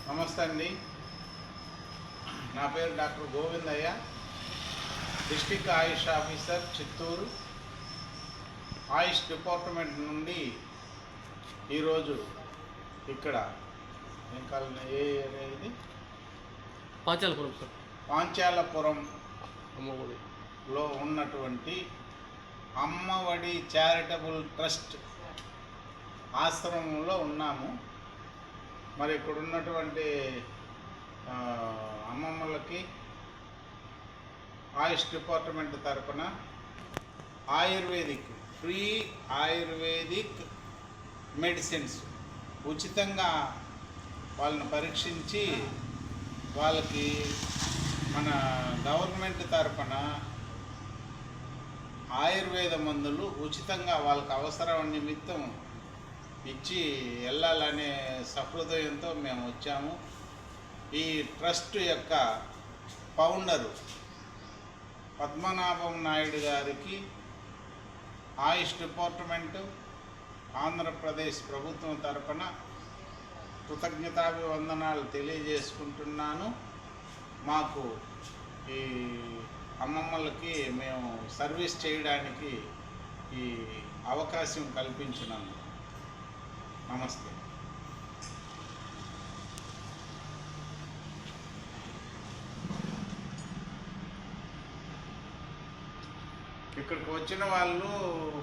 నమస్తే అండి, నా పేరు డాక్టర్ గోవిందయ్య, డిస్ట్రిక్ట్ ఆయుష్ ఆఫీసర్ చిత్తూరు. ఆయుష్ డిపార్ట్మెంట్ నుండి ఈరోజు ఇక్కడ ఏ ఏరియా ఇది? పాంచాలపురం సార్. పాంచాలపురంలో ఉన్నటువంటి అమ్మఒడి చారిటబుల్ ట్రస్ట్ ఆశ్రమంలో ఉన్నాము. మరి ఇక్కడ ఉన్నటువంటి అమ్మమ్మలకి ఆయుష్ డిపార్ట్మెంట్ తరపున ఫ్రీ ఆయుర్వేదిక్ మెడిసిన్స్ ఉచితంగా వాళ్ళని పరీక్షించి వాళ్ళకి మన గవర్నమెంట్ తరపున ఆయుర్వేద మందులు ఉచితంగా వాళ్ళకి అవసరం నిమిత్తం ఇచ్చి వెళ్ళాలనే సహృదయంతో మేము వచ్చాము. ఈ ట్రస్ట్ యొక్క ఫౌండరు పద్మనాభం నాయుడు గారికి ఆయుష్ డిపార్ట్మెంటు ఆంధ్రప్రదేశ్ ప్రభుత్వం తరపున కృతజ్ఞతాభివందనాలు తెలియజేసుకుంటున్నాను. మాకు ఈ అమ్మమ్మలకి మేము సర్వీస్ చేయడానికి ఈ అవకాశం కల్పించినందుకు నమస్తే. ఇక్కడికి వచ్చిన వాళ్ళు